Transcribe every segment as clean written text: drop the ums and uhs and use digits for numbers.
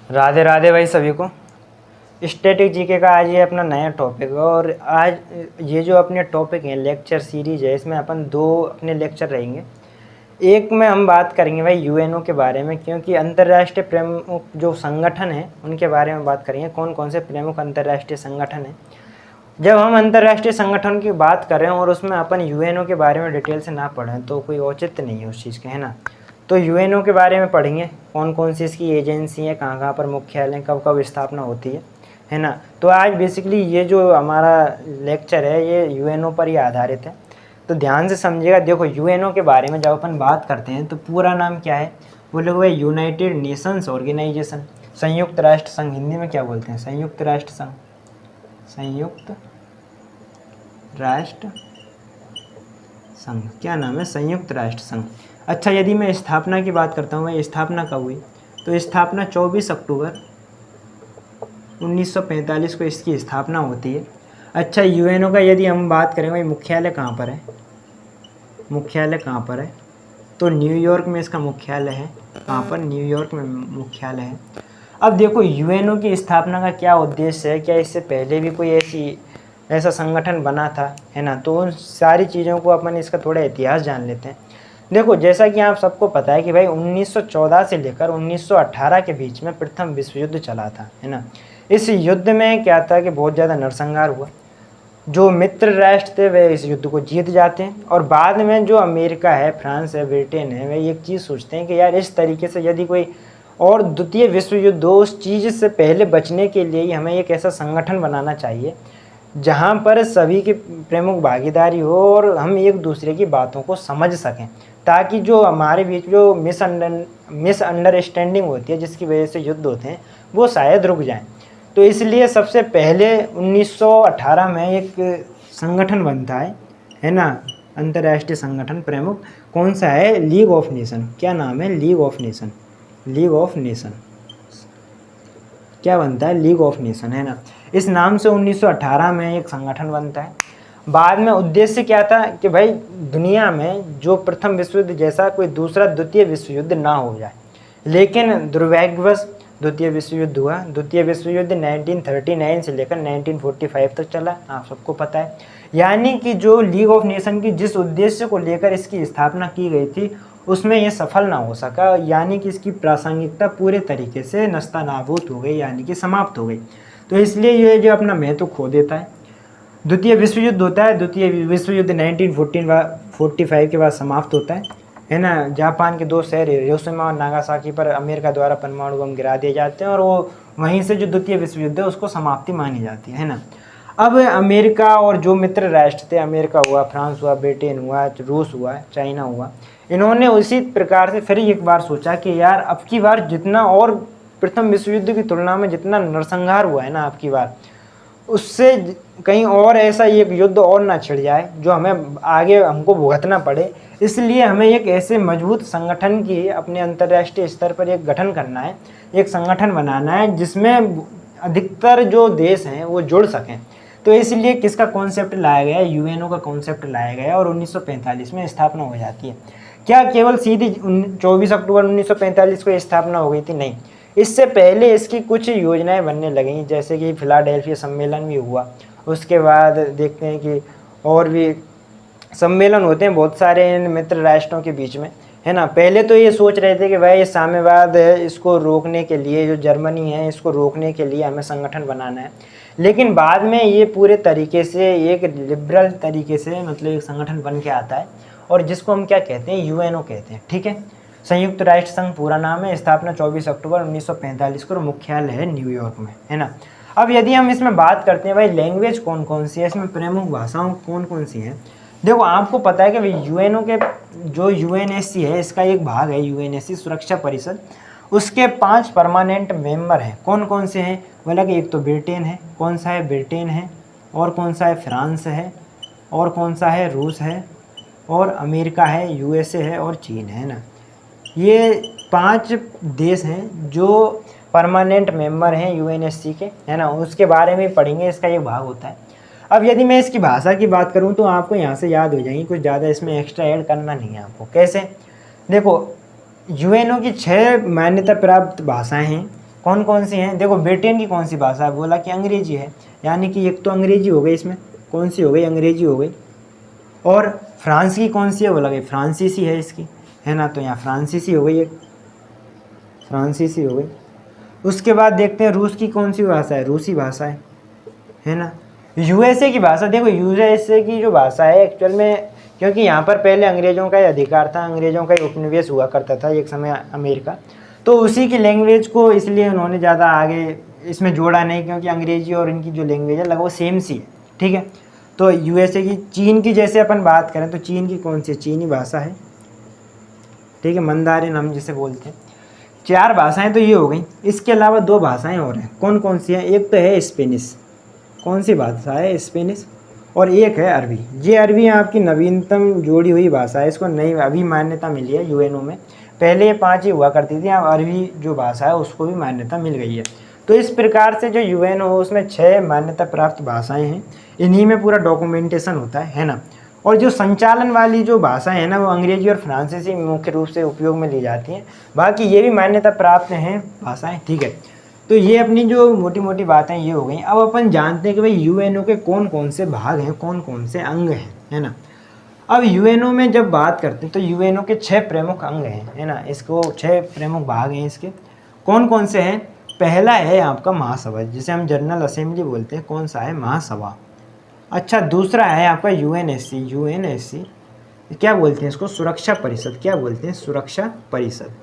राधे राधे भाई सभी को। स्टैटिक जीके का आज ये अपना नया टॉपिक है और आज ये जो अपने टॉपिक हैं लेक्चर सीरीज है, इसमें अपन दो अपने लेक्चर रहेंगे। एक में हम बात करेंगे भाई यूएनओ के बारे में, क्योंकि अंतर्राष्ट्रीय प्रमुख जो संगठन हैं उनके बारे में बात करेंगे, कौन कौन से प्रमुख अंतर्राष्ट्रीय संगठन हैं। जब हम अंतर्राष्ट्रीय संगठन की बात कर रहे हैं और उसमें अपन यूएनओ के बारे में डिटेल से ना पढ़ें तो कोई औचित्य नहीं है उस चीज़ के, है ना। तो यूएनओ के बारे में पढ़ेंगे, कौन कौन सी इसकी एजेंसी है, कहाँ कहाँ पर मुख्यालय, कब कब स्थापना होती है ना। तो आज बेसिकली ये जो हमारा लेक्चर है ये यूएनओ पर ही आधारित है, तो ध्यान से समझिएगा। देखो यूएनओ के बारे में जब अपन बात करते हैं तो पूरा नाम क्या है, वो लोग भाई यूनाइटेड नेशंस ऑर्गेनाइजेशन, संयुक्त राष्ट्र संघ, हिंदी में क्या बोलते हैं, संयुक्त राष्ट्र संघ, संयुक्त राष्ट्र संघ, क्या नाम है, संयुक्त राष्ट्र संघ। अच्छा, यदि मैं स्थापना की बात करता हूँ, भाई स्थापना कब हुई, तो स्थापना 24 अक्टूबर 1945 को इसकी स्थापना होती है। अच्छा, यूएनओ का यदि हम बात करें भाई मुख्यालय कहाँ पर है, मुख्यालय कहाँ पर है, तो न्यूयॉर्क में इसका मुख्यालय है। कहाँ पर, न्यूयॉर्क में मुख्यालय है। अब देखो यूएनओ की स्थापना का क्या उद्देश्य है, क्या इससे पहले भी कोई ऐसा संगठन बना था, है ना। तो उन सारी चीज़ों को अपन इसका थोड़ा इतिहास जान लेते हैं। देखो जैसा कि आप सबको पता है कि भाई 1914 से लेकर 1918 के बीच में प्रथम विश्व युद्ध चला था, है ना। इस युद्ध में क्या था कि बहुत ज़्यादा नरसंहार हुआ। जो मित्र राष्ट्र थे वे इस युद्ध को जीत जाते हैं और बाद में जो अमेरिका है, फ्रांस है, ब्रिटेन है, वे एक चीज़ सोचते हैं कि यार इस तरीके से यदि कोई और द्वितीय विश्व युद्ध हो, उस चीज़ से पहले बचने के लिए ही हमें एक ऐसा संगठन बनाना चाहिए जहाँ पर सभी की प्रमुख भागीदारी हो और हम एक दूसरे की बातों को समझ सकें, ताकि जो हमारे बीच जो मिसअंडरस्टैंडिंग होती है जिसकी वजह से युद्ध होते हैं वो शायद रुक जाएं। तो इसलिए सबसे पहले 1918 में एक संगठन बनता है ना, अंतर्राष्ट्रीय संगठन प्रमुख। कौन सा है, लीग ऑफ नेशन। क्या नाम है, league of nation, league of nation. क्या बनता है, लीग ऑफ नेशन, है ना। इस नाम से 1918 में एक संगठन बनता है। बाद में उद्देश्य क्या था कि भाई दुनिया में जो प्रथम विश्व युद्ध जैसा कोई दूसरा द्वितीय विश्व युद्ध ना हो जाए। लेकिन दुर्भाग्यवश द्वितीय विश्व युद्ध हुआ। द्वितीय विश्व युद्ध 1939 से लेकर 1945 तक चला, आप सबको पता है। यानी कि जो लीग ऑफ नेशन की जिस उद्देश्य को लेकर इसकी स्थापना की गई थी उसमें ये सफल ना हो सका, यानी कि इसकी प्रासंगिकता पूरे तरीके से नस्तानाबूद हो गई, यानी कि समाप्त हो गई। तो इसलिए ये जो अपना महत्व खो देता है। द्वितीय विश्व युद्ध होता है, द्वितीय विश्व युद्ध 1945 के बाद समाप्त होता है ना। जापान के दो शहर हिरोशिमा और नागासाकी पर अमेरिका द्वारा परमाणु बम गिरा दिए जाते हैं और वो वहीं से जो द्वितीय विश्व युद्ध है उसको समाप्ति मानी जाती है ना। अब अमेरिका और जो मित्र राष्ट्र थे, अमेरिका हुआ, फ्रांस हुआ, ब्रिटेन हुआ, रूस हुआ, चाइना हुआ, इन्होंने उसी प्रकार से फिर एक बार सोचा कि यार अब की बार जितना और प्रथम विश्व युद्ध की तुलना में जितना नरसंहार हुआ है ना अब की बार, उससे कहीं और ऐसा एक युद्ध और ना छिड़ जाए जो हमें आगे हमको भुगतना पड़े। इसलिए हमें एक ऐसे मजबूत संगठन की अपने अंतर्राष्ट्रीय स्तर पर एक गठन करना है, एक संगठन बनाना है जिसमें अधिकतर जो देश हैं वो जुड़ सकें। तो इसलिए किसका कॉन्सेप्ट लाया गया है, यूएनओ का कॉन्सेप्ट लाया गया है और 1945 में स्थापना हो जाती है। क्या केवल सीधी 24 अक्टूबर 1945 को स्थापना हो गई थी, नहीं। इससे पहले इसकी कुछ योजनाएं बनने लगीं, जैसे कि फिलाडेल्फिया सम्मेलन भी हुआ। उसके बाद देखते हैं कि और भी सम्मेलन होते हैं बहुत सारे इन मित्र राष्ट्रों के बीच में, है ना। पहले तो ये सोच रहे थे कि भाई साम्यवाद है इसको रोकने के लिए, जो जर्मनी है इसको रोकने के लिए हमें संगठन बनाना है। लेकिन बाद में ये पूरे तरीके से एक लिबरल तरीके से मतलब एक संगठन बन के आता है और जिसको हम क्या कहते हैं, यूएनओ कहते हैं, ठीक है। संयुक्त राष्ट्र संघ पूरा नाम है। स्थापना 24 अक्टूबर 1945 को, मुख्यालय है न्यूयॉर्क में, है ना। अब यदि हम इसमें बात करते हैं भाई लैंग्वेज कौन कौन सी है, इसमें प्रमुख भाषाओं कौन कौन सी हैं। देखो आपको पता है कि भाई यूएनओ के जो यूएनएससी है इसका एक भाग है यूएनएससी सुरक्षा परिषद, उसके 5 परमानेंट मेंबर हैं। कौन कौन से हैं, बोला कि एक तो ब्रिटेन है, कौन सा है, ब्रिटेन है, और कौन सा है, फ्रांस है, और कौन सा है, रूस है, और अमेरिका है, यूएसए है, और चीन है ना। ये 5 देश हैं जो परमानेंट मेंबर हैं यूएनएससी के, है ना। उसके बारे में पढ़ेंगे, इसका एक भाग होता है। अब यदि मैं इसकी भाषा की बात करूं तो आपको यहाँ से याद हो जाएगी, कुछ ज़्यादा इसमें एक्स्ट्रा ऐड करना नहीं है आपको। कैसे, देखो यूएनओ की 6 मान्यता प्राप्त भाषाएं हैं, कौन कौन सी हैं? देखो ब्रिटेन की कौन सी भाषा है? बोला कि अंग्रेजी है, यानी कि एक तो अंग्रेजी हो गई, इसमें कौन सी हो गई? अंग्रेजी हो गई। और फ्रांस की कौन सी है? बोला कि फ्रांसीसी है इसकी, है ना, तो यहाँ फ्रांसीसी हो गई, एक फ्रांसीसी हो गई। उसके बाद देखते हैं रूस की कौन सी भाषा है? रूसी भाषा है ना। यूएसए की भाषा, देखो यूएसए की जो भाषा है एक्चुअल में, क्योंकि यहाँ पर पहले अंग्रेज़ों का ही अधिकार था, अंग्रेज़ों का ही उपनिवेश हुआ करता था एक समय अमेरिका, तो उसी की लैंग्वेज को इसलिए उन्होंने ज़्यादा आगे इसमें जोड़ा नहीं, क्योंकि अंग्रेजी और इनकी जो लैंग्वेज है लगभग सेम सी है, ठीक है। तो यूएसए की, चीन की जैसे अपन बात करें तो चीन की कौन सी? चीनी भाषा है, ठीक है, मंदारिन हम जिसे बोलते हैं। 4 भाषाएं तो ये हो गई। इसके अलावा 2 भाषाएं और हैं, कौन कौन सी हैं? एक तो है स्पेनिश, कौन सी भाषा है? स्पेनिश। और एक है अरबी। ये अरबी आपकी नवीनतम जोड़ी हुई भाषा है, इसको नई अभी मान्यता मिली है यूएनओ में। पहले ये 5 ही हुआ करती थी, अब अरबी जो भाषा है उसको भी मान्यता मिल गई है। तो इस प्रकार से जो यूएनओ उसमें 6 मान्यता प्राप्त भाषाएं हैं, इन्हीं में पूरा डॉक्यूमेंटेशन होता है ना। और जो संचालन वाली जो भाषाएं हैं ना, वो अंग्रेजी और फ्रांसीसी मुख्य रूप से उपयोग में ली जाती हैं, बाकी ये भी मान्यता प्राप्त हैं भाषाएं, ठीक है। तो ये अपनी जो मोटी मोटी बातें ये हो गई। अब अपन जानते हैं कि भाई यूएनओ के कौन कौन से भाग हैं, कौन कौन से अंग हैं, है ना। अब यूएनओ में जब बात करते हैं तो यूएनओ के 6 प्रमुख अंग हैं, है ना, इसको 6 प्रमुख भाग हैं इसके। कौन कौन से हैं? पहला है आपका महासभा, जिसे हम जनरल असेंबली बोलते हैं। कौन सा है? महासभा। अच्छा, दूसरा है आपका यूएनएससी। यूएनएससी क्या बोलते हैं इसको? सुरक्षा परिषद। क्या बोलते हैं? सुरक्षा परिषद।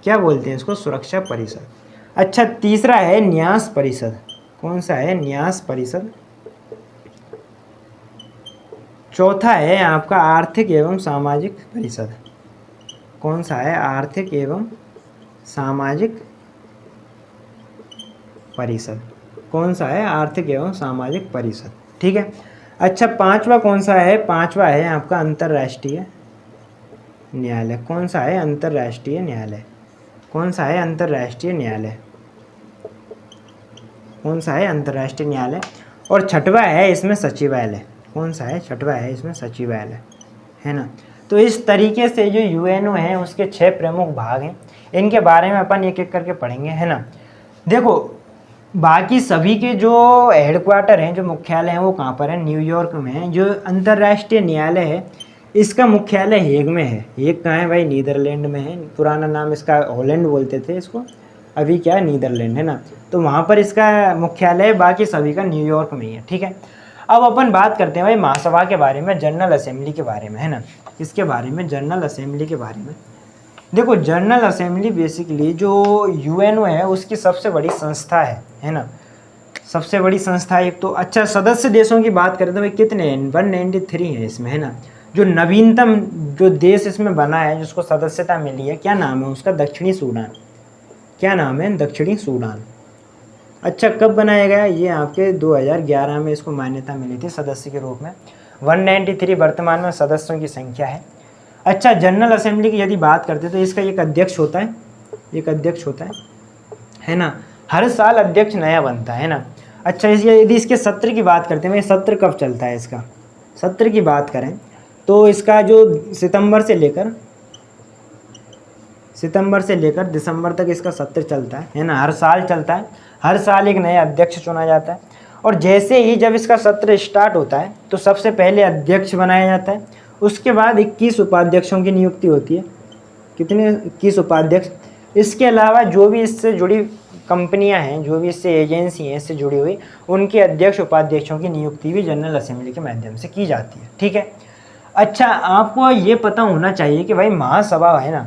क्या बोलते हैं इसको? सुरक्षा परिषद। अच्छा, तीसरा है न्यास परिषद। कौन सा है? न्यास परिषद। चौथा है आपका आर्थिक एवं सामाजिक परिषद। कौन सा है? आर्थिक एवं सामाजिक परिषद। कौन सा है? आर्थिक एवं सामाजिक परिषद, ठीक है। अच्छा, पांचवा कौन सा है? पांचवा है आपका अंतर्राष्ट्रीय न्यायालय। कौन सा है? अंतर्राष्ट्रीय न्यायालय। कौन सा है? अंतर्राष्ट्रीय न्यायालय। कौन सा है? अंतर्राष्ट्रीय न्यायालय। और छठवा है इसमें सचिवालय। कौन सा है? छठवा है इसमें सचिवालय, है ना। तो इस तरीके से जो यूएनओ है उसके 6 प्रमुख भाग हैं, इनके बारे में अपन एक एक करके पढ़ेंगे, है ना। देखो, बाकी सभी के जो हेडक्वार्टर हैं, जो मुख्यालय हैं, वो कहाँ पर है? न्यूयॉर्क में है। जो अंतर्राष्ट्रीय न्यायालय है इसका मुख्यालय हेग में है। हेग कहाँ है भाई? नीदरलैंड में है। पुराना नाम इसका हॉलैंड बोलते थे इसको, अभी क्या है? नीदरलैंड, है ना। तो वहाँ पर इसका मुख्यालय, बाकी सभी का न्यूयॉर्क में ही है, ठीक है। अब अपन बात करते हैं भाई महासभा के बारे में, जनरल असेंबली के बारे में, है ना। इसके बारे में, जनरल असेंबली के बारे में। देखो, जनरल असेंबली बेसिकली जो यूएनओ है उसकी सबसे बड़ी संस्था है ना। सबसे बड़ी संस्था एक तो। अच्छा, सदस्य देशों की बात करें तो भाई कितने हैं? 193 है इसमें, है ना। जो नवीनतम जो देश इसमें बना है, जिसको सदस्यता मिली है, क्या नाम है उसका? दक्षिणी सूडान। क्या नाम है? दक्षिणी सूडान। अच्छा, कब बनाया गया? ये आपके 2011 में इसको मान्यता मिली थी सदस्य के रूप में। 193 वर्तमान में सदस्यों की संख्या है। अच्छा, जनरल असेंबली की यदि बात करते तो इसका एक अध्यक्ष होता है, एक अध्यक्ष होता है ना। हर साल अध्यक्ष नया बनता है ना। अच्छा, यदि इसके सत्र की बात करते हैं, भाई सत्र कब चलता है इसका? सत्र की बात करें तो इसका जो सितंबर से लेकर दिसंबर तक इसका सत्र चलता है ना। हर साल चलता है। हर साल एक नया अध्यक्ष चुना जाता है। और जैसे ही जब इसका सत्र स्टार्ट होता है तो सबसे पहले अध्यक्ष बनाया जाता है। उसके बाद 21 उपाध्यक्षों की नियुक्ति होती है। कितने? 21 उपाध्यक्ष। इसके अलावा जो भी इससे जुड़ी कंपनियां हैं, जो भी इससे एजेंसी हैं इससे जुड़ी हुई, उनके अध्यक्ष उपाध्यक्षों की नियुक्ति भी जनरल असेंबली के माध्यम से की जाती है, ठीक है। अच्छा, आपको ये पता होना चाहिए कि भाई महासभा है ना,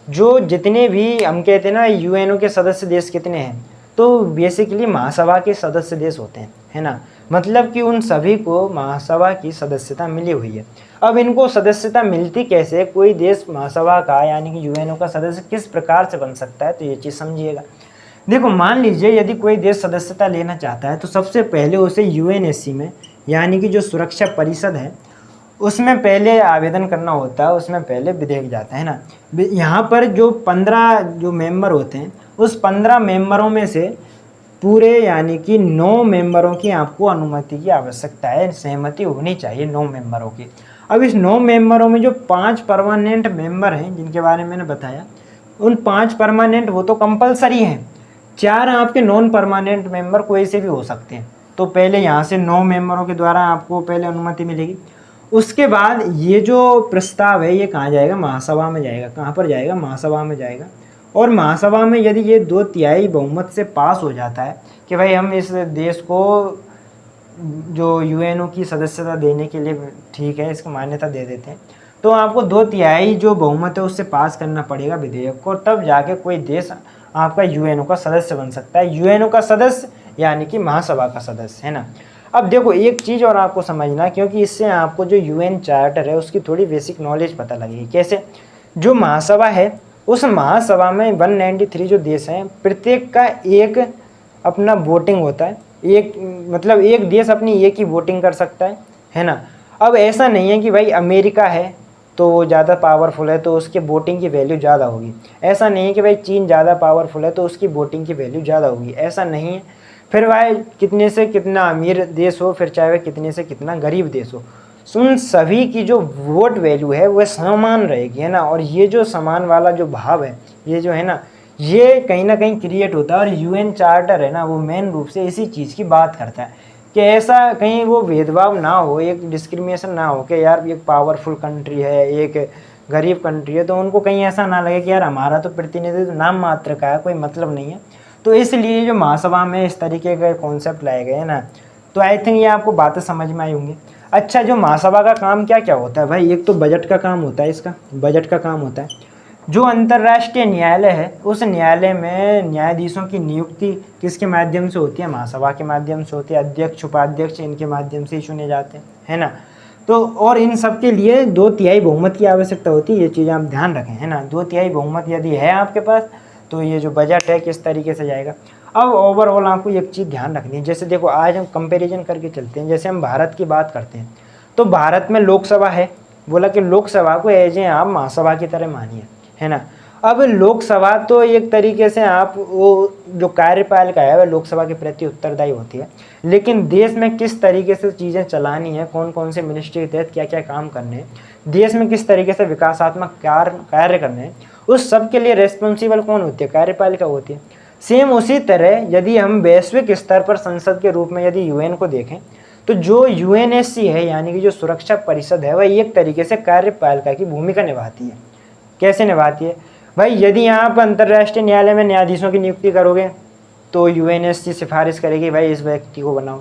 जो जितने भी हम कहते हैं ना यूएनओ के सदस्य देश कितने हैं, तो बेसिकली महासभा के सदस्य देश होते हैं, है ना। मतलब कि उन सभी को महासभा की सदस्यता मिली हुई है। अब इनको सदस्यता मिलती कैसे? कोई देश महासभा का यानी कि यूएनओ का सदस्य किस प्रकार से बन सकता है, तो ये चीज़ समझिएगा। देखो, मान लीजिए यदि कोई देश सदस्यता लेना चाहता है तो सबसे पहले उसे यूएनएससी में, यानी कि जो सुरक्षा परिषद है, उसमें पहले आवेदन करना होता है, उसमें पहले विधेयक जाता है ना। यहाँ पर जो 15 जो मेंबर होते हैं, उस 15 मेंबरों में से पूरे यानी कि 9 मेंबरों की आपको अनुमति की आवश्यकता है, सहमति होनी चाहिए 9 मेंबरों की। अब इस 9 मेंबरों में जो 5 परमानेंट मेंबर हैं जिनके बारे में मैंने बताया, उन 5 परमानेंट वो तो कंपलसरी हैं, 4 आपके नॉन परमानेंट मेंबर कोई से भी हो सकते हैं। तो पहले यहाँ से 9 मेंबरों के द्वारा आपको पहले अनुमति मिलेगी। उसके बाद ये जो प्रस्ताव है ये कहाँ जाएगा, महासभा में जाएगा। कहाँ पर जाएगा, महासभा में जाएगा। और महासभा में यदि ये 2/3 बहुमत से पास हो जाता है कि भाई हम इस देश को जो यूएनओ की सदस्यता देने के लिए ठीक है, इसको मान्यता दे देते हैं, तो आपको 2/3 जो बहुमत है उससे पास करना पड़ेगा विधेयक को, तब जाके कोई देश आपका यूएनओ का सदस्य बन सकता है। यूएनओ का सदस्य यानी कि महासभा का सदस्य, है ना। अब देखो एक चीज़ और आपको समझना, क्योंकि इससे आपको जो यूएन चार्टर है उसकी थोड़ी बेसिक नॉलेज पता लगेगी। कैसे, जो महासभा है उस महासभा में 193 जो देश हैं, प्रत्येक का एक अपना वोटिंग होता है। एक मतलब एक देश अपनी एक ही वोटिंग कर सकता है ना। अब ऐसा नहीं है कि भाई अमेरिका है तो वो ज़्यादा पावरफुल है तो उसके वोटिंग की वैल्यू ज़्यादा होगी। ऐसा नहीं है कि भाई चीन ज़्यादा पावरफुल है तो उसकी वोटिंग की वैल्यू ज़्यादा होगी, ऐसा नहीं है। फिर भाई कितने से कितना अमीर देश हो, फिर चाहे वह कितने से कितना गरीब देश हो, उन सभी की जो वोट वैल्यू है वह समान रहेगी, है ना। और ये जो समान वाला जो भाव है, ये जो है ना, ये कहीं ना कहीं क्रिएट होता है। और यूएन चार्टर है ना, वो मेन रूप से इसी चीज़ की बात करता है कि ऐसा कहीं वो भेदभाव ना हो, एक डिस्क्रिमिनेशन ना हो कि यार एक पावरफुल कंट्री है, एक गरीब कंट्री है, तो उनको कहीं ऐसा ना लगे कि यार हमारा तो प्रतिनिधित्व नाम मात्र का है, कोई मतलब नहीं है। तो इसलिए जो महासभा में इस तरीके के कॉन्सेप्ट लाए गए हैं ना, तो आई थिंक ये आपको बातें समझ में आई होंगी। अच्छा, जो महासभा का काम क्या क्या होता है भाई, एक तो बजट का काम होता है, इसका बजट का काम होता है। जो अंतर्राष्ट्रीय न्यायालय है उस न्यायालय में न्यायाधीशों की नियुक्ति किसके माध्यम से होती है, महासभा के माध्यम से होती है। अध्यक्ष उपाध्यक्ष इनके माध्यम से ही चुने जाते हैं, है ना। तो और इन सब के लिए 2/3 बहुमत की आवश्यकता होती है, ये चीज़ आप ध्यान रखें, है ना। 2/3 बहुमत यदि है आपके पास तो ये जो बजट है किस तरीके से जाएगा। अब ओवरऑल आपको एक चीज़ ध्यान रखनी है, जैसे देखो आज हम कंपेरिजन करके चलते हैं। जैसे हम भारत की बात करते हैं तो भारत में लोकसभा है, बोला कि लोकसभा को एज ए आप महासभा की तरह मानिए, है ना। अब लोकसभा तो एक तरीके से आप वो जो कार्यपालिका है वह लोकसभा के प्रति उत्तरदायी होती है, लेकिन देश में किस तरीके से चीज़ें चलानी है, कौन कौन से मिनिस्ट्री के तहत क्या क्या काम करने हैं, देश में किस तरीके से विकासात्मक कार्य करने हैं, उस सब के लिए रेस्पॉन्सिबल कौन होती है, कार्यपालिका होती है। सेम उसी तरह यदि हम वैश्विक स्तर पर संसद के रूप में यदि यूएन को देखें तो जो यूएनएससी है यानी कि जो सुरक्षा परिषद है वह एक तरीके से कार्यपालिका की भूमिका निभाती है। कैसे निभाती है भाई, यदि आप अंतर्राष्ट्रीय न्यायालय में न्यायाधीशों की नियुक्ति करोगे तो यूएनएससी सिफारिश करेगी भाई इस व्यक्ति को बनाओ,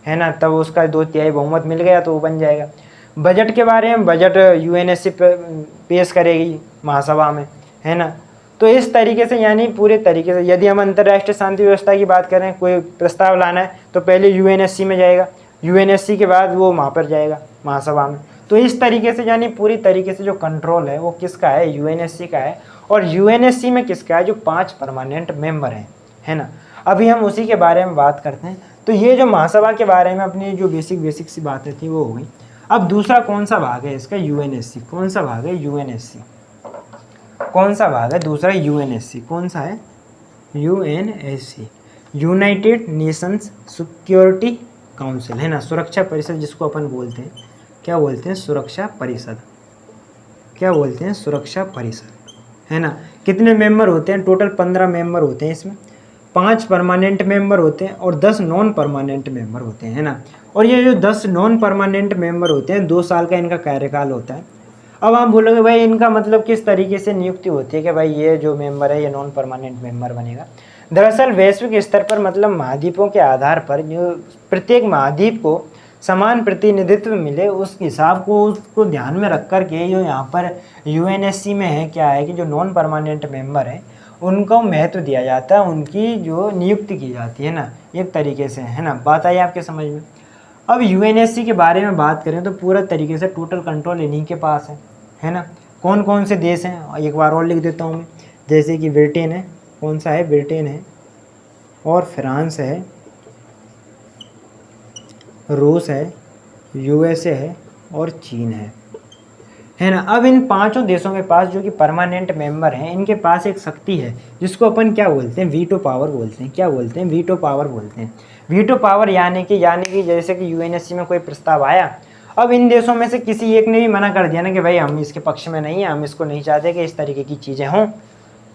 है ना, तब उसका 2/3 बहुमत मिल गया तो वो बन जाएगा। बजट के बारे में बजट यूएनएससी पेश करेगी महासभा में, है ना। तो इस तरीके से यानी पूरे तरीके से यदि हम अंतर्राष्ट्रीय शांति व्यवस्था की बात करें, कोई प्रस्ताव लाना है तो पहले यूएनएससी में जाएगा, यूएनएससी के बाद वो वहाँ पर जाएगा महासभा में। तो इस तरीके से यानी पूरी तरीके से जो कंट्रोल है वो किसका है, यूएनएससी का है। और यूएनएससी में किसका है, जो 5 परमानेंट मेंबर हैं, है ना। अभी हम उसी के बारे में बात करते हैं। तो ये जो महासभा के बारे में अपनी जो बेसिक सी बातें थी वो हो गई। अब दूसरा कौन सा भाग है इसका, यूएनएससी। कौन सा भाग है, यूएनएससी। कौन सा भाग है दूसरा, यूएनएससी। कौन सा है, UNSC, United Nations security council, है ना, सुरक्षा परिषद जिसको अपन बोलते हैं। क्या बोलते हैं, सुरक्षा परिषद। क्या बोलते हैं, सुरक्षा परिषद, है ना। कितने मेंबर होते हैं, टोटल 15 मेंबर होते हैं इसमें। 5 परमानेंट मेंबर होते हैं और 10 नॉन परमानेंट मेंबर होते हैं, है ना। और ये जो 10 नॉन परमानेंट मेंबर होते हैं 2 साल का इनका कार्यकाल होता है। अब आप बोलोगे भाई इनका मतलब किस तरीके से नियुक्ति होती है कि भाई ये जो मेंबर है ये नॉन परमानेंट मेंबर बनेगा। दरअसल वैश्विक स्तर पर मतलब महाद्वीपों के आधार पर जो प्रत्येक महाद्वीप को समान प्रतिनिधित्व मिले उस हिसाब को उसको ध्यान में रख कर के जो यहाँ पर यूएनएससी में है क्या है कि जो नॉन परमानेंट मेंबर हैं उनको महत्व दिया जाता है, उनकी जो नियुक्ति की जाती है ना, एक तरीके से, है ना। बात आई आपके समझ में। अब यूएनएससी के बारे में बात करें तो पूरा तरीके से टोटल कंट्रोल इन्हीं के पास है ना। कौन कौन से देश हैं एक बार और लिख देता हूँ मैं, जैसे कि ब्रिटेन है, कौन सा है, ब्रिटेन है, और फ्रांस है, रूस है, यूएसए है और चीन है ना। अब इन 5 देशों के पास जो कि परमानेंट मेंबर हैं इनके पास एक शक्ति है जिसको अपन क्या बोलते हैं, वीटो पावर बोलते हैं। क्या बोलते हैं, वीटो पावर बोलते हैं। वीटो पावर यानी कि जैसे कि यूएनएससी में कोई प्रस्ताव आया, अब इन देशों में से किसी एक ने भी मना कर दिया ना कि भाई हम इसके पक्ष में नहीं है, हम इसको नहीं चाहते कि इस तरीके की चीज़ें हों,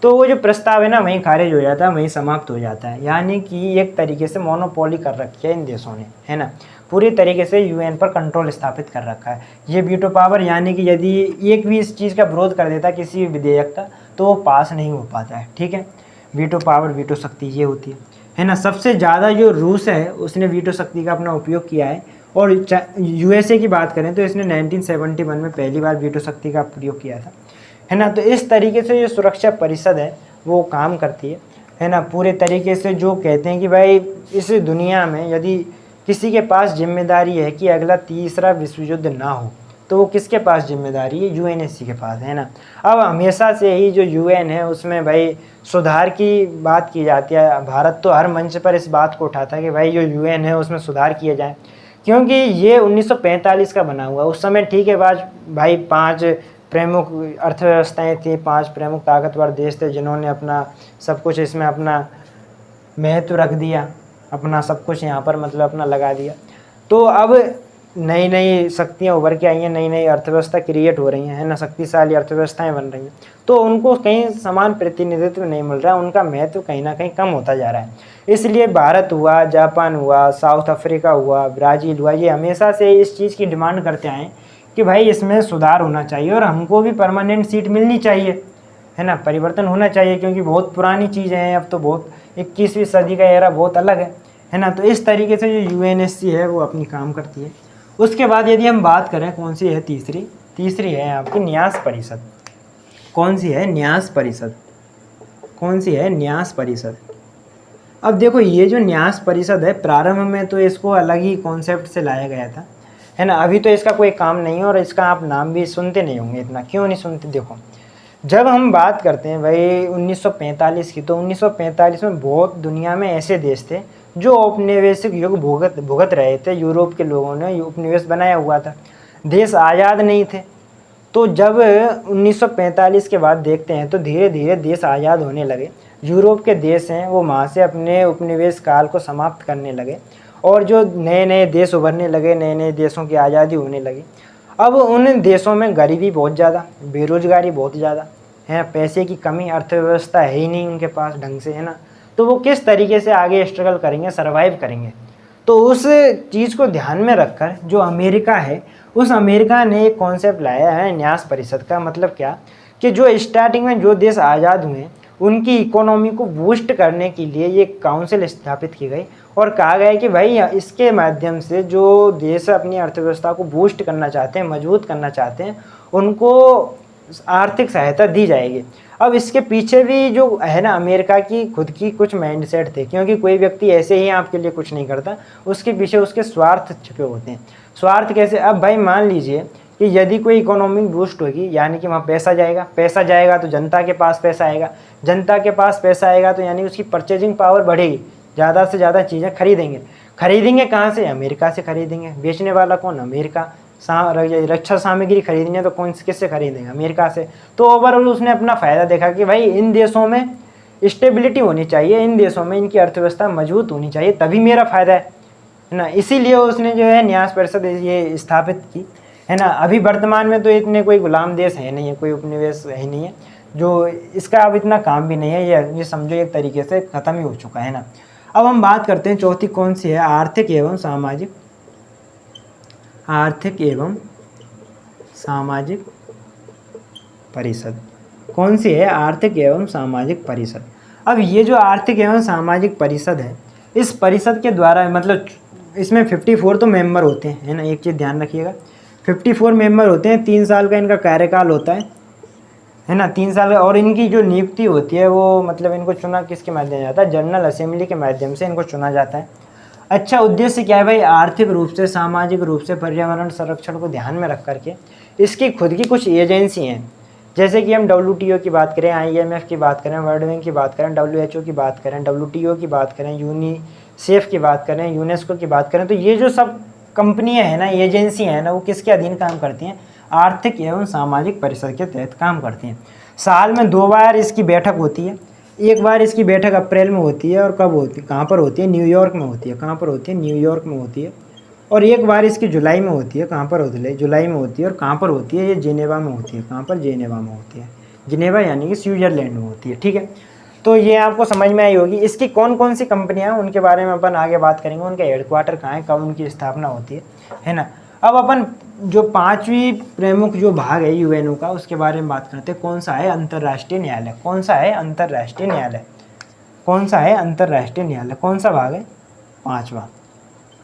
तो वो जो प्रस्ताव है ना वहीं खारिज हो जाता है, वहीं समाप्त हो जाता है। यानी कि एक तरीके से मोनोपोली कर रखी है इन देशों ने, है ना, पूरी तरीके से यूएन पर कंट्रोल स्थापित कर रखा है। ये वीटो पावर, यानी कि यदि एक भी इस चीज़ का विरोध कर देता है किसी भी विधेयक का, तो वो पास नहीं हो पाता है, ठीक है। वीटो पावर, वीटो शक्ति ये होती है ना। सबसे ज़्यादा जो रूस है उसने वीटो शक्ति का अपना उपयोग किया है। और यूएसए की बात करें तो इसने 1971 में पहली बार वीटो शक्ति का प्रयोग किया था, है ना। तो इस तरीके से जो सुरक्षा परिषद है वो काम करती है ना। पूरे तरीके से जो कहते हैं कि भाई इस दुनिया में यदि किसी के पास जिम्मेदारी है कि अगला तीसरा विश्व युद्ध ना हो, तो वो किसके पास जिम्मेदारी है? यूएनएससी के पास, है ना। अब हमेशा से ही जो यूएन है उसमें भाई सुधार की बात की जाती है। भारत तो हर मंच पर इस बात को उठाता है कि भाई जो यूएन है उसमें सुधार किया जाए, क्योंकि ये 1945 का बना हुआ। उस समय ठीक है भाई 5 प्रमुख अर्थव्यवस्थाएं थी, 5 प्रमुख ताकतवर देश थे जिन्होंने अपना सब कुछ इसमें अपना महत्व रख दिया, अपना सब कुछ यहाँ पर मतलब अपना लगा दिया। तो अब नई नई शक्तियाँ उभर के आई हैं, नई नई अर्थव्यवस्था क्रिएट हो रही हैं, है ना, शक्तिशाली अर्थव्यवस्थाएं बन रही हैं। तो उनको कहीं समान प्रतिनिधित्व नहीं मिल रहा, उनका महत्व कहीं ना कहीं कम होता जा रहा है। इसलिए भारत हुआ, जापान हुआ, साउथ अफ्रीका हुआ, ब्राज़ील हुआ, ये हमेशा से इस चीज़ की डिमांड करते आए कि भाई इसमें सुधार होना चाहिए और हमको भी परमानेंट सीट मिलनी चाहिए, है ना, परिवर्तन होना चाहिए, क्योंकि बहुत पुरानी चीज़ें हैं। अब तो बहुत 21वीं सदी का एरा बहुत अलग है ना। तो इस तरीके से जो यूएनएससी है वो अपनी काम करती है। उसके बाद यदि हम बात करें कौन सी है तीसरी है आपकी न्यास परिषद। कौन सी है? न्यास परिषद। कौन सी है? न्यास परिषद। अब देखो ये जो न्यास परिषद है, प्रारंभ में तो इसको अलग ही कॉन्सेप्ट से लाया गया था, है ना। अभी तो इसका कोई काम नहीं है और इसका आप नाम भी सुनते नहीं होंगे इतना। क्यों नहीं सुनते? देखो जब हम बात करते हैं भाई 1945 की, तो 1945 में बहुत दुनिया में ऐसे देश थे जो औपनिवेशिक युग भुगत रहे थे। यूरोप के लोगों ने उपनिवेश बनाया हुआ था, देश आज़ाद नहीं थे। तो जब 1945 के बाद देखते हैं तो धीरे धीरे देश आज़ाद होने लगे। यूरोप के देश हैं वो वहाँ से अपने उपनिवेश काल को समाप्त करने लगे और जो नए नए देश उभरने लगे, नए नए देशों की आज़ादी होने लगी। अब उन देशों में गरीबी बहुत ज़्यादा, बेरोजगारी बहुत ज़्यादा है, पैसे की कमी, अर्थव्यवस्था है ही नहीं उनके पास ढंग से, है ना। तो वो किस तरीके से आगे स्ट्रगल करेंगे, सरवाइव करेंगे? तो उस चीज़ को ध्यान में रखकर जो अमेरिका है, उस अमेरिका ने एक कॉन्सेप्ट लाया है न्यास परिषद का। मतलब क्या कि जो स्टार्टिंग में जो देश आज़ाद हुए उनकी इकोनॉमी को बूस्ट करने के लिए ये काउंसिल स्थापित की गई और कहा गया कि भाई इसके माध्यम से जो देश अपनी अर्थव्यवस्था को बूस्ट करना चाहते हैं, मजबूत करना चाहते हैं, उनको आर्थिक सहायता दी जाएगी। अब इसके पीछे भी जो है ना अमेरिका की खुद की कुछ माइंडसेट थे, क्योंकि कोई व्यक्ति ऐसे ही आपके लिए कुछ नहीं करता, उसके पीछे उसके स्वार्थ छुपे होते हैं। स्वार्थ कैसे? अब भाई मान लीजिए कि यदि कोई इकोनॉमिक बूस्ट होगी, यानी कि वहाँ पैसा जाएगा तो जनता के पास पैसा आएगा, जनता के पास पैसा आएगा तो यानी उसकी परचेजिंग पावर बढ़ेगी, ज़्यादा से ज़्यादा चीज़ें खरीदेंगे कहाँ से? अमेरिका से खरीदेंगे। बेचने वाला कौन? अमेरिका। रक्षा सामग्री खरीदनी है तो किससे खरीदेंगे? अमेरिका से। तो ओवरऑल उसने अपना फ़ायदा देखा कि भाई इन देशों में स्टेबिलिटी होनी चाहिए, इन देशों में इनकी अर्थव्यवस्था मजबूत होनी चाहिए, तभी मेरा फ़ायदा है ना। इसीलिए उसने जो है न्यास परिषद ये स्थापित की, है ना। अभी वर्तमान में तो इतने कोई गुलाम देश है नहीं है, कोई उपनिवेश है नहीं है, जो इसका अब इतना काम भी नहीं है। ये समझो एक तरीके से ख़त्म ही हो चुका है ना। अब हम बात करते हैं चौथी कौन सी है? आर्थिक एवं सामाजिक परिषद। कौन सी है? आर्थिक एवं सामाजिक परिषद। अब ये जो आर्थिक एवं सामाजिक परिषद है, इस परिषद के द्वारा मतलब इसमें 54 तो मेंबर होते हैं, है ना। एक चीज़ ध्यान रखिएगा, 54 मेंबर होते हैं, 3 साल का इनका कार्यकाल होता है ना, 3 साल। और इनकी जो नियुक्ति होती है वो मतलब इनको चुना किसके माध्यम से जाता है? जनरल असेंबली के माध्यम से इनको चुना जाता है। अच्छा, उद्देश्य क्या है भाई? आर्थिक रूप से, सामाजिक रूप से, पर्यावरण संरक्षण को ध्यान में रख करके इसकी खुद की कुछ एजेंसी हैं। जैसे कि हम WTO की बात करें, IMF की बात करें, वर्ल्ड बैंक की बात करें, WHO की बात करें, WTO की बात करें, यूनिसेफ की बात करें, यूनेस्को की बात करें, तो ये जो सब कंपनियां हैं ना, एजेंसियां हैं ना, वो किसके अधीन काम करती हैं? आर्थिक एवं सामाजिक परिषद के तहत काम करती हैं। साल में 2 बार इसकी बैठक होती है। एक बार इसकी बैठक अप्रैल में होती है और कब होती है, कहाँ पर होती है? न्यूयॉर्क में होती है। कहाँ पर होती है? न्यूयॉर्क में होती है। और एक बार इसकी जुलाई में होती है। कहाँ पर होती है? जुलाई में होती है। और कहाँ पर होती है? ये जेनेवा में होती है। कहाँ पर? जेनेवा में होती है। जिनेवा यानी कि स्विट्जरलैंड में होती है, ठीक है। तो ये आपको समझ में आई होगी। इसकी कौन कौन सी कंपनियां, उनके बारे में अपन आगे बात करेंगे, उनके हेडक्वार्टर कहाँ है, कब उनकी स्थापना होती है ना। अब अपन जो पांचवी प्रमुख जो भाग है यूएनओ का, उसके बारे में बात करते हैं। कौन सा है? अंतर्राष्ट्रीय न्यायालय। कौन सा है? अंतर्राष्ट्रीय न्यायालय। कौन सा है? अंतर्राष्ट्रीय न्यायालय। कौन सा भाग है? पांचवा,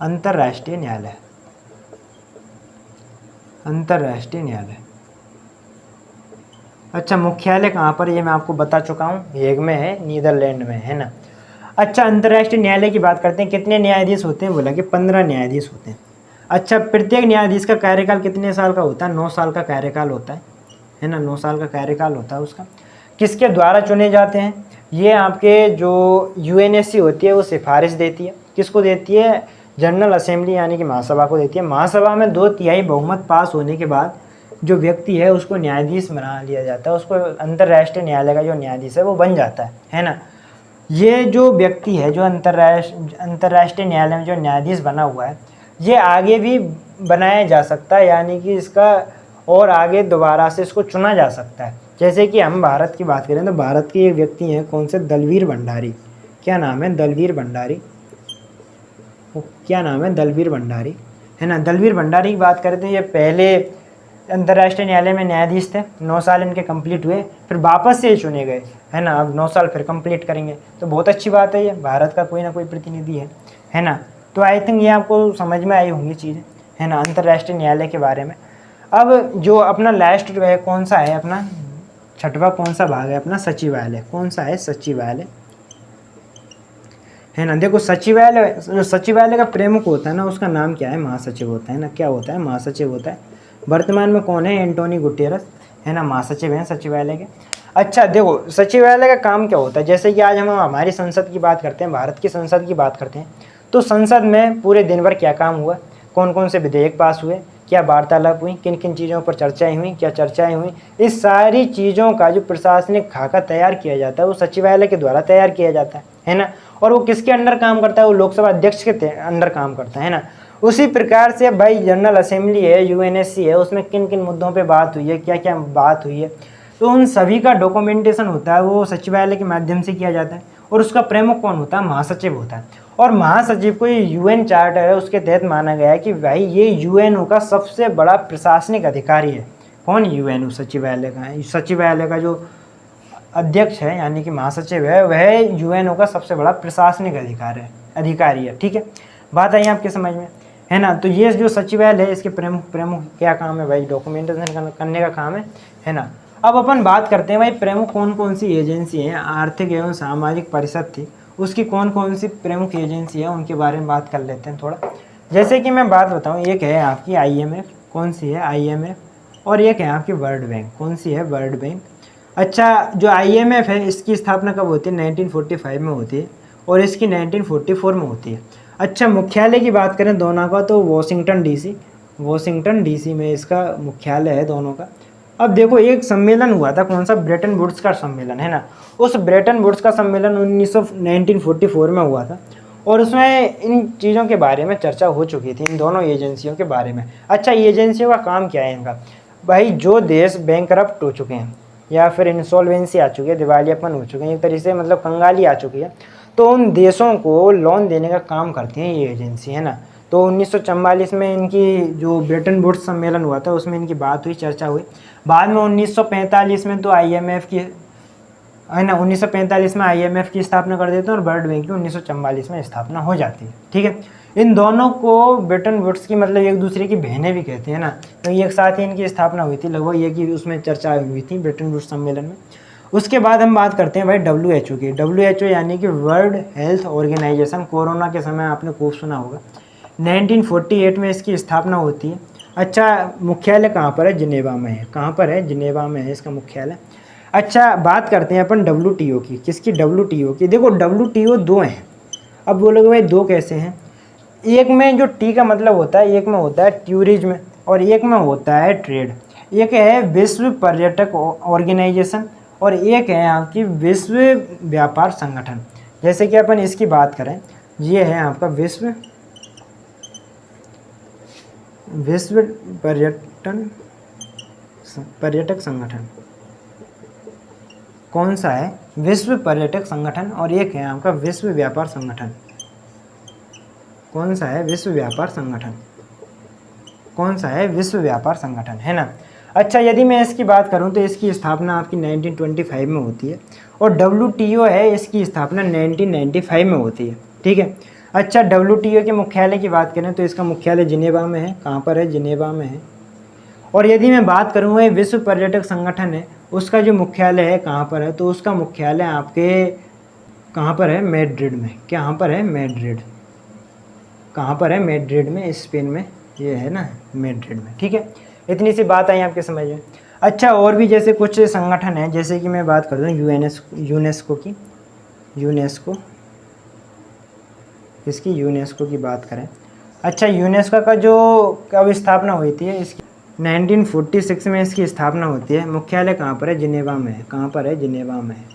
अंतर्राष्ट्रीय न्यायालय। अंतर्राष्ट्रीय न्यायालय। अच्छा, मुख्यालय कहाँ पर, ये मैं आपको बता चुका हूँ, हेग में है, नीदरलैंड में है ना। अच्छा, अंतर्राष्ट्रीय न्यायालय की बात करते हैं। कितने न्यायाधीश होते हैं? बोला कि 15 न्यायाधीश होते हैं। अच्छा, प्रत्येक न्यायाधीश का कार्यकाल कितने साल का होता है? 9 साल का कार्यकाल होता है ना, 9 साल का कार्यकाल होता है उसका। किसके द्वारा चुने जाते हैं? ये आपके जो यूएनएससी होती है वो सिफारिश देती है। किसको देती है? जनरल असेंबली यानी कि महासभा को देती है। महासभा में 2/3 बहुमत पास होने के बाद जो व्यक्ति है उसको न्यायाधीश बना लिया जाता है, उसको अंतर्राष्ट्रीय न्यायालय का जो न्यायाधीश है वो बन जाता है ना। ये जो व्यक्ति है, जो अंतर्राष्ट्रीय न्यायालय में जो न्यायाधीश बना हुआ है, ये आगे भी बनाया जा सकता है, यानी कि इसका और आगे दोबारा से इसको चुना जा सकता है। जैसे कि हम भारत की बात करें तो भारत के एक व्यक्ति हैं, कौन से? दलवीर भंडारी। क्या नाम है? दलवीर भंडारी। क्या नाम है? दलवीर भंडारी, है ना। दलवीर भंडारी की बात करें तो ये पहले अंतर्राष्ट्रीय न्यायालय में न्यायाधीश थे। 9 साल इनके कंप्लीट हुए, फिर वापस से चुने गए, है ना। अब 9 साल फिर कंप्लीट करेंगे, तो बहुत अच्छी बात है, ये भारत का कोई ना कोई प्रतिनिधि है ना। तो आई थिंक ये आपको समझ में आई होंगी चीज़ें, है ना, अंतर्राष्ट्रीय न्यायालय के बारे में। अब जो अपना लास्ट है कौन सा है? अपना छठवां कौन सा भाग है अपना? सचिवालय। कौन सा है? सचिवालय, है ना। देखो, सचिवालय का प्रमुख होता है ना, उसका नाम क्या है? महासचिव होता है ना। क्या होता है? महासचिव होता है। वर्तमान में कौन है? एंटोनी गुटेरस, है ना, महासचिव हैं सचिवालय के। अच्छा, देखो सचिवालय का काम क्या होता है। जैसे कि आज हम हमारी संसद की बात करते हैं, भारत की संसद की बात करते हैं, तो संसद में पूरे दिन भर क्या काम हुआ, कौन कौन से विधेयक पास हुए, क्या वार्तालाप हुई, किन किन चीज़ों पर चर्चाएं हुई, क्या चर्चाएं हुई, इस सारी चीज़ों का जो प्रशासनिक खाका तैयार किया जाता है वो सचिवालय के द्वारा तैयार किया जाता है ना। और वो किसके अंडर काम करता है? वो लोकसभा अध्यक्ष के अंडर काम करता है ना। उसी प्रकार से भाई जनरल असेंबली है, यूएनएससी है, उसमें किन किन मुद्दों पे बात हुई है, क्या क्या बात हुई है, तो उन सभी का डॉक्यूमेंटेशन होता है वो सचिवालय के माध्यम से किया जाता है। और उसका प्रमुख कौन होता है? महासचिव होता है। और महासचिव को ये यूएन चार्टर है उसके तहत माना गया है कि भाई ये यूएनओ का सबसे बड़ा प्रशासनिक अधिकारी है। कौन? यूएनओ सचिवालय का है। सचिवालय का जो अध्यक्ष है यानी कि महासचिव है, वह यूएनओ का सबसे बड़ा प्रशासनिक अधिकारी है, ठीक है। बात आई आपके समझ में, है ना। तो ये जो सचिवालय है इसके प्रमुख क्या काम है भाई? डॉक्यूमेंटेशन करने का काम है ना। अब अपन बात करते हैं भाई प्रमुख कौन कौन सी एजेंसी हैं। आर्थिक एवं सामाजिक परिषद थी, उसकी कौन कौन सी प्रमुख एजेंसी है उनके बारे में बात कर लेते हैं थोड़ा। जैसे कि मैं बात बताऊं, एक है आपकी IMF। कौन सी है? IMF। और एक है आपकी वर्ल्ड बैंक। कौन सी है? World bank. अच्छा, जो IMF है इसकी स्थापना कब होती है? 1945 में होती है और इसकी 1944 में होती है। अच्छा, मुख्यालय की बात करें दोनों का तो वाशिंगटन DC में इसका मुख्यालय है दोनों का। अब देखो, एक सम्मेलन हुआ था, कौन सा? ब्रेटन वुड्स का सम्मेलन, है ना। उस ब्रेटन वुड्स का सम्मेलन 1944 में हुआ था और उसमें इन चीज़ों के बारे में चर्चा हो चुकी थी, इन दोनों एजेंसियों के बारे में। अच्छा, एजेंसियों का काम क्या है इनका? भाई जो देश बैंकरप्ट हो चुके हैं या फिर इंसॉल्वेंसी आ चुकी है, दिवालियापन हो चुके हैं, एक तरीके से मतलब कंगाली आ चुकी है, तो उन देशों को लोन देने का काम करती हैं ये एजेंसी, है ना। तो 1944 में इनकी जो ब्रेटन वुड्स सम्मेलन हुआ था उसमें इनकी बात हुई, चर्चा हुई। बाद में 1945 में तो IMF की, है ना, 1945 में IMF की स्थापना कर देते हैं और वर्ल्ड बैंक की 1944 में स्थापना हो जाती है, ठीक है। इन दोनों को ब्रेटन वुड्स की मतलब एक दूसरे की बहनें भी कहते हैं ना, तो एक साथ ही इनकी स्थापना हुई थी, लगभग एक ही उसमें चर्चा हुई थी ब्रेटन वुड्स सम्मेलन में। उसके बाद हम बात करते हैं भाई WHO की। WHO यानी कि वर्ल्ड हेल्थ ऑर्गेनाइजेशन। कोरोना के समय आपने खूब सुना होगा। 1948 में इसकी स्थापना होती है। अच्छा, मुख्यालय कहाँ पर है? जिनेवा में है। कहाँ पर है? जिनेवा में है इसका मुख्यालय। अच्छा, बात करते हैं अपन WTO की। किसकी? WTO की। देखो, WTO 2 हैं। अब बोलोगे भाई 2 कैसे हैं? एक में जो टी का मतलब होता है, एक में होता है टूरिज्म और एक में होता है ट्रेड। एक है विश्व पर्यटक ऑर्गेनाइजेशन और एक है आपकी विश्व व्यापार संगठन। जैसे कि अपन इसकी बात करें, ये है आपका विश्व पर्यटक संगठन, कौन सा है विश्व पर्यटक संगठन और एक है आपका विश्व व्यापार संगठन। कौन सा है विश्व व्यापार संगठन, कौन सा है विश्व व्यापार संगठन, है ना। अच्छा, यदि मैं इसकी बात करूं तो इसकी स्थापना आपकी 1925 में होती है और WTO है इसकी स्थापना 1995 में होती है, ठीक है। अच्छा, WTO के मुख्यालय की बात करें तो इसका मुख्यालय जिनेवा में है। कहाँ पर है? जिनेवा में है। और यदि मैं बात करूँ ये विश्व पर्यटक संगठन है उसका जो मुख्यालय है कहाँ पर है, तो उसका मुख्यालय आपके कहाँ पर है? मैड्रिड में। कहाँ पर है? मैड्रिड। कहाँ पर है? मैड्रिड में, स्पेन में ये है ना, मैड्रिड में, ठीक है। इतनी सी बात आई आपके समझ में। अच्छा, और भी जैसे कुछ संगठन है, जैसे कि मैं बात कर दूँ यूनेस्को की। यूनेस्को, इसकी यूनेस्को की बात करें। अच्छा, यूनेस्को का जो कब स्थापना हुई थी इसकी 1946 में इसकी स्थापना होती है। मुख्यालय कहाँ पर है? जिनेवा में है। कहाँ पर है? जिनेवा में है।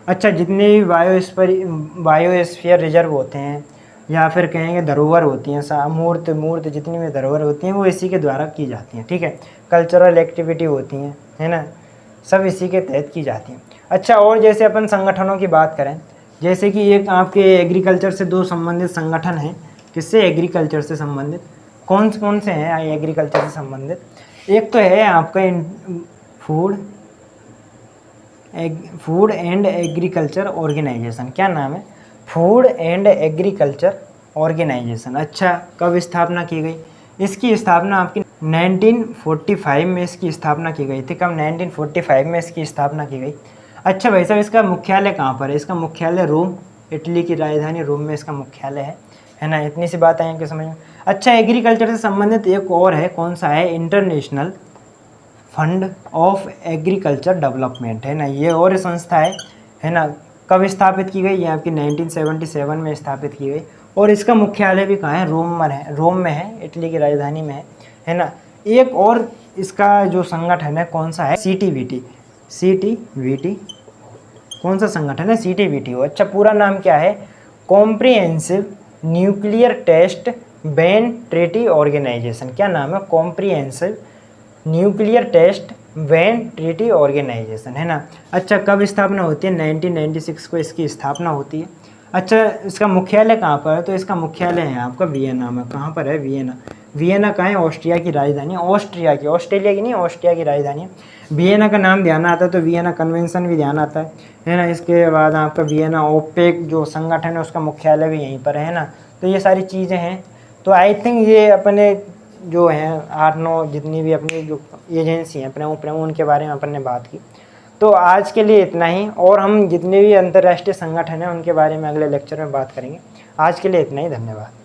अच्छा, जितने भी बायोस्फीयर रिजर्व होते हैं या फिर कहेंगे धरोहर होती हैं, मूर्त जितनी भी धरोहर होती हैं वो इसी के द्वारा की जाती हैं, ठीक है। कल्चरल एक्टिविटी होती हैं, है ना, सब इसी के तहत की जाती हैं। अच्छा, और जैसे अपन संगठनों की बात करें, जैसे कि एक आपके एग्रीकल्चर से दो संबंधित संगठन हैं। किससे? एग्रीकल्चर से संबंधित। कौन कौन से हैं एग्रीकल्चर से संबंधित? एक तो है आपका फूड एंड एग्रीकल्चर ऑर्गेनाइजेशन। क्या नाम है? Food and agriculture organisation. अच्छा, कब स्थापना की गई? इसकी स्थापना आपकी 1945 में इसकी स्थापना की गई थी। कब? 1945 में इसकी स्थापना की गई। अच्छा भाई साहब, इसका मुख्यालय कहाँ पर है? इसका मुख्यालय रोम, इटली की राजधानी रोम में इसका मुख्यालय है ना। इतनी सी बात है आपके समझ में। अच्छा, एग्रीकल्चर से संबंधित एक और है, कौन सा है? International fund of agriculture development, है ना। ये और संस्था है ना। कब स्थापित की गई? ये आपकी 1977 में स्थापित की गई और इसका मुख्यालय भी कहाँ है? रोम में है, इटली की राजधानी में है ना। एक और इसका जो संगठन है कौन सा है? CTBT। कौन सा संगठन है? CTBT। अच्छा, पूरा नाम क्या है? Comprehensive nuclear test ban treaty organisation. क्या नाम है? Comprehensive nuclear test ban treaty organisation, है ना। अच्छा, कब स्थापना होती है? 1996 को इसकी स्थापना होती है। अच्छा, इसका मुख्यालय कहाँ पर है? तो इसका मुख्यालय है आपका वियना में। कहाँ पर है? वियना। वियना कहाँ है? ऑस्ट्रिया की राजधानी, ऑस्ट्रिया की, ऑस्ट्रेलिया की नहीं, ऑस्ट्रिया की राजधानी है। वियना का नाम ध्यान आता है तो वियना कन्वेंशन भी ध्यान आता है ना। इसके बाद आपका वियना ओपेक जो संगठन है उसका मुख्यालय भी यहीं पर है ना। तो ये सारी चीज़ें हैं। तो आई थिंक ये अपने जो हैं 8-9 जितनी भी अपनी जो एजेंसी हैं प्रमुख उनके बारे में अपन ने बात की। तो आज के लिए इतना ही, और हम जितने भी अंतर्राष्ट्रीय संगठन हैं उनके बारे में अगले लेक्चर में बात करेंगे। आज के लिए इतना ही, धन्यवाद।